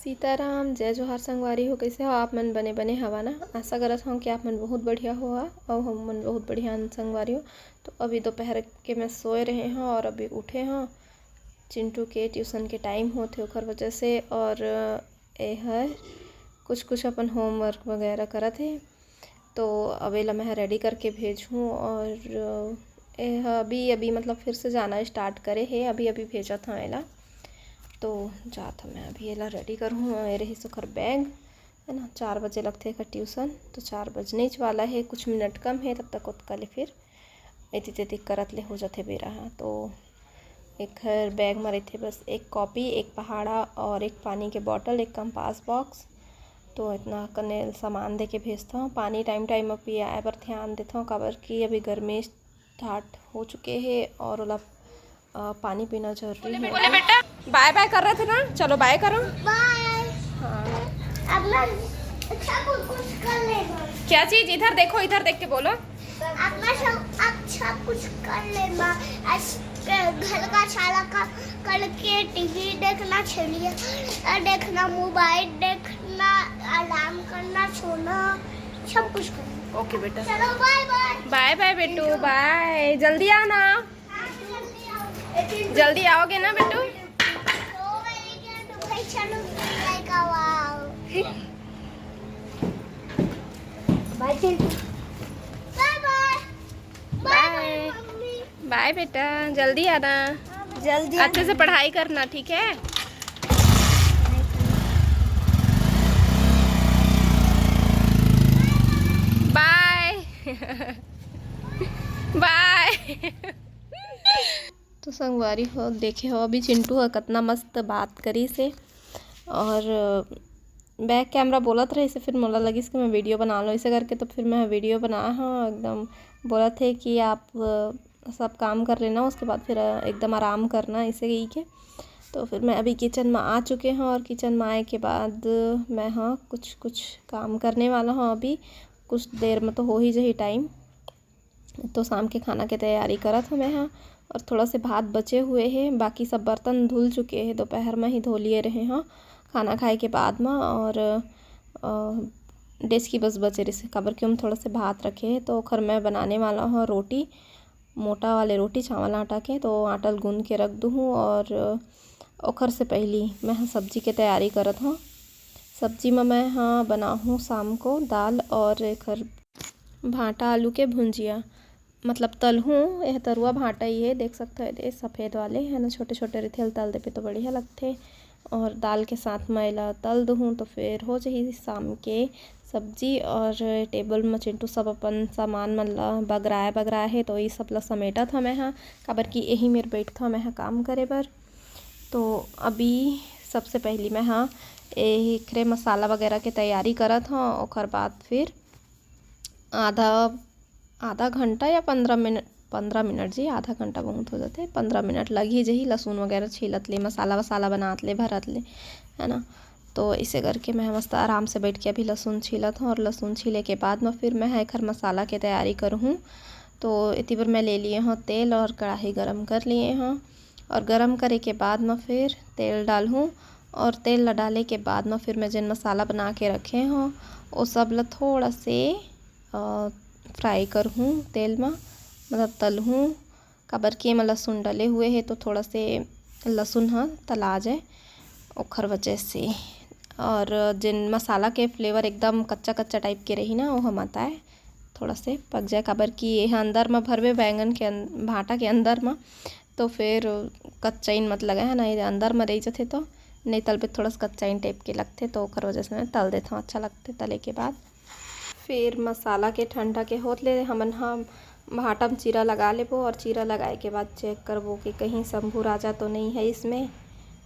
सीताराम जय जोहार संगवारी हो। कैसे हो आप मन? बने बने हवा ना। आशा करत हूँ कि आप मन बहुत बढ़िया हो और हम मन बहुत बढ़िया संगवारी हो। तो अभी दोपहर के मैं सोए रहे हैं और अभी उठे हैं। चिंटू के ट्यूशन के टाइम होते ओकर वजह से, और ए है कुछ अपन होमवर्क वगैरह करत है। तो अभी ला मैं रेडी करके भेजूँ और अभी मतलब फिर से जाना स्टार्ट करे है। अभी भेजा था एला, तो जाता मैं अभी एला रेडी करूँ। रही सुखर बैग है ना। 4 बजे लगते है ट्यूशन, तो 4 बजने वाला है, कुछ मिनट कम है तब तक उत्का ले फिर एति तेति करत ले हो जाते बेरा। तो एक बैग में रहते बस एक कॉपी, एक पहाड़ा और एक पानी के बॉटल, एक कंपास बॉक्स। तो इतना कने सामान दे के भेजता हूँ। पानी टाइम टाइम पर पियाए पर ध्यान देता हूँ, काबर कि अभी गर्मी स्टार्ट हो चुके हैं और ओला पानी पीना जरूरी है। बोले बेटा बाय बाय कर रहे थे ना, चलो बाय करो। बाय। हाँ अब मैं कुछ कर लेगा। क्या चीज? इधर देखो, इधर देख के बोलो। अब मैं अच्छा कुछ कर लेगा। घर का सारा का करके टीवी देखना, चलिए देखना, मोबाइल देखना, आराम करना, सोना, सब कुछ करना। ओके बेटा, चलो बाय बाय। बाय बाय बेटू, बाय। जल्दी आना, जल्दी आओगे ना बेटू? बाय बाय बाय बेटा, जल्दी आना, जल्दी अच्छे से पढ़ाई करना, ठीक है? Bye bye. तो संगवारी हो देखे हो अभी चिंटू है कितना मस्त बात करी से, और बैक कैमरा बोलत रहे से फिर मोला लगी कि मैं वीडियो बना लो इसे करके। तो फिर मैं वीडियो बना हाँ एकदम बोला थे कि आप सब काम कर लेना, उसके बाद फिर एकदम आराम करना इसे ही के। तो फिर मैं अभी किचन में आ चुके हैं और किचन में आए के बाद मैं हाँ कुछ काम करने वाला हूँ। अभी कुछ देर में तो हो ही जाही टाइम। तो शाम के खाना की तैयारी करत हूँ मैं हाँ, और थोड़ा से भात बचे हुए हैं, बाकी सब बर्तन धुल चुके हैं, दोपहर में ही धो लिए रहे हैं खाना खाए के बाद में। और डेस्क की बस बचे रही काबर के हम थोड़ा से भात रखे हैं। तो खर मैं बनाने वाला हूँ रोटी, मोटा वाले रोटी चावल आटा के। तो आटा गूंद के रख दूँ और ओखर से पहली मैं सब्जी की तैयारी करत हूँ। सब्जी में मैं हाँ बनाऊँ शाम को दाल और एक भाटा आलू के भुंजिया, मतलब तल हूँ। यह तरुआ भाटा ही है, देख सकते हो सफ़ेद वाले है ना, छोटे छोटे रिथेल तल दे पे तो बढ़िया लगते। और दाल के साथ मैला तल दूँ तो फिर हो जाही शाम के सब्जी। और टेबल में चिंटू सब अपन सामान मन ला बगराए है, तो ये सब ला समेटा था मैं हाँ, काबर कि यही मेरे बैठ था मैं हाँ काम करे बर। तो अभी सबसे पहली मैं हाँ एकरे मसाला वगैरह के तैयारी करत हाँ। और बाद फिर आधा घंटा या 15 मिनट जी, आधा घंटा बहुत हो जाते, 15 मिनट लग ही जही लहसुन वगैरह छीलत ले, मसाला वसाला बनात ले, भरत ले, है ना। तो इसे करके मैं मस्त आराम से बैठ के अभी लहसुन छीलत हूँ। और लहसुन छीले के बाद में फिर मैं एक मसाला की तैयारी करूँ। तो इतनी बार मैं ले लिए हूँ तेल और कढ़ाई गरम कर लिए हैं, और गरम करे के बाद में फिर तेल डालूँ। और तेल डाले के बाद में फिर मैं जिन मसाला बना के रखे हूँ वो सब ला थोड़ा से फ्राई करूँ तेल में, मतलब तलूँ, काबर के में लहसुन डले हुए हैं तो थोड़ा से लहसुन हाँ तला जाए ओखर वजह से। और जिन मसाला के फ्लेवर एकदम कच्चा कच्चा टाइप के रही ना वो हम आता है थोड़ा से पक जाए, काबर कि ये अंदर में भरवे बैंगन के भाटा के अंदर में, तो फिर कच्चाइन मत लगा है ना, ये अंदर में रही जाते तो नहीं तल पे थोड़ा सा कच्चाइन टाइप के लगते, तो ओखर वजह से मैं तल देता हूँ, अच्छा लगते तले के बाद। फिर मसाला के ठंडा के होत ले हमन हम भाटा में चीरा लगा लेबो, और चीरा लगाए के बाद चेक करबो कि कहीं शंभू राजा तो नहीं है इसमें,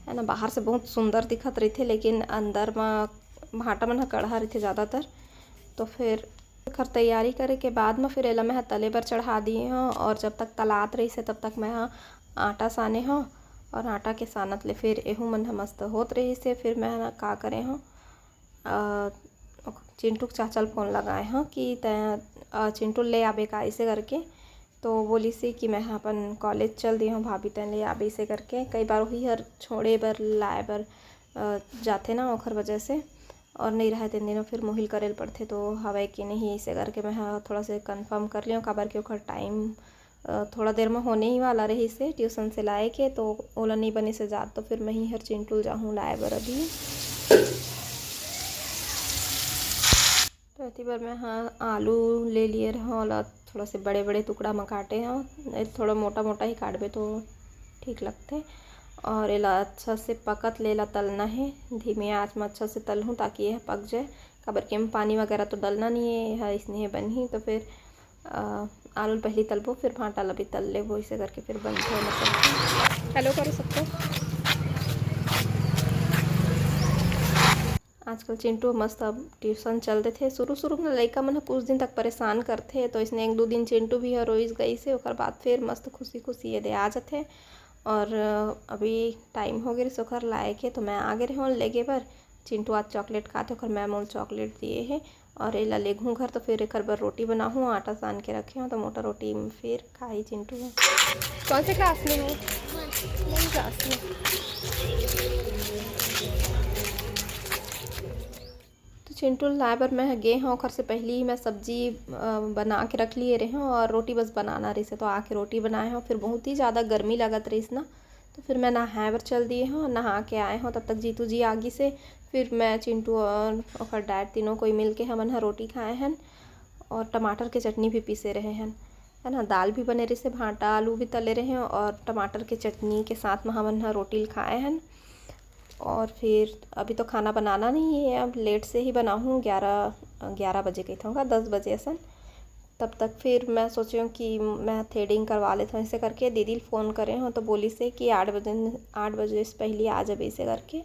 है ना। बाहर से बहुत सुंदर दिखत रही थे लेकिन अंदर में भाटा में कढ़ा रही थे ज़्यादातर। तो फिर खर तैयारी करे के बाद में फिर एला मैं तले पर चढ़ा दिए हूँ, और जब तक तलात रही से तब तक मैं हाँ आटा साने हूँ। और आटा के सानत ले फिर एहू मन मस्त होत रही से। फिर मैं ना का करे हूँ चिंटू के चाचल फ़ोन लगाए हाँ कि चिंटू ले आबे का ऐसे करके। तो बोली सी कि मैं अपन कॉलेज चल दी हूँ, भाभी तैन ले आबे से करके। कई बार वही हर छोड़े बर लाए बर जाते ना ओखर वजह से, और नहीं रहे 3 दिनों फिर मोहिल करेल पड़ते तो हवे कि नहीं, ऐसे करके मैं थोड़ा से कंफर्म कर लियो काबर के ओखर टाइम थोड़ा देर में होने ही वाला रही से ट्यूशन से लाए के, तो ओला नहीं बने से जात तो फिर मैं ही हर चिंटू जाहूँ लाए बर अभी। तो अति बार मैं आलू ले लिए रहा, ओला थोड़ा से बड़े बड़े टुकड़ा में काटे हैं, थोड़ा मोटा मोटा ही काटबे तो ठीक लगते। और एला अच्छा से पकत लेला तलना है, धीमे आँच में अच्छा से तलूँ ताकि यह पक जाए, काबर के में पानी वगैरह तो डलना नहीं है, यह इसने बनी तो फिर आलू पहले तलबो फिर भांटा ला भी तल ले, वो इसे करके फिर बन जाए मतलब। हेलो करो सबको। आजकल चिंटू मस्त अब ट्यूशन चलते थे, शुरू में लड़का मन कुछ दिन तक परेशान करते, तो इसने 1-2 दिन चिंटू भी रोइस गई से, ओकर बाद फिर मस्त खुशी खुशी ये दे आ जाते। और अभी टाइम हो गए सोखर लाए के, तो मैं आगे रहो लेगे बर। चिंटू आज चॉकलेट खाते ओखर मैं मोल चॉकलेट दिए है, और एला ले घूँ घर तो फिर एक बार रोटी बनाऊँ, आटा सान के रखे हूँ तो मोटा रोटी फिर खाई चिंटू। कौन से क्लास में हो? 1 क्लास में। तो चिंटू लाए बर मैं गे हाँ, ओखर से पहले ही मैं सब्जी बना के रख लिए रहे हूँ, और रोटी बस बनाना रही से, तो आके रोटी बनाए हूँ। फिर बहुत ही ज़्यादा गर्मी लगत रही ना, तो फिर मैं नहाए बर चल दिए हूँ, नहा के आए हूँ, तब तक जीतू जी आगे से। फिर मैं चिंटू और ओखर डैड तीनों कोई मिल के हमन रोटी खाए हैं, और टमाटर के चटनी भी पीसे रहे हैं, है ना। दाल भी बने रही से, भांटा आलू भी तले रहे हैं, और टमाटर के चटनी के साथ में हमन रोटी खाए हैं। और फिर अभी तो खाना बनाना नहीं है, अब लेट से ही बनाऊँ, 11 बजे गई था 10 बजे ऐसा। तब तक फिर मैं सोची हूँ कि मैं थ्रेडिंग करवा लेता हूँ, ऐसे करके दीदी फ़ोन करे हूँ तो बोली से कि 8 बजे से पहले आ जाए ऐसे करके।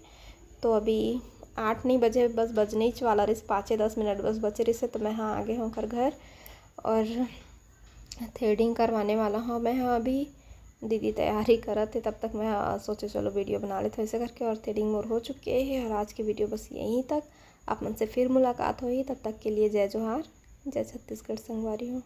तो अभी 8 नहीं बजे बस बजने ही वाला रही, 5-10 मिनट बस बचे रही से, तो मैं आगे हूँ कर घर और थ्रेडिंग करवाने वाला हूँ मैं अभी। दीदी तैयारी करत है, तब तक मैं सोचे चलो वीडियो बना लेते ऐसे करके। और थ्रेडिंग मोर हो चुके हैं, और आज की वीडियो बस यहीं तक। आप मन से फिर मुलाकात हुई, तब तक के लिए जय जोहार, जय छत्तीसगढ़ संगवारी हो।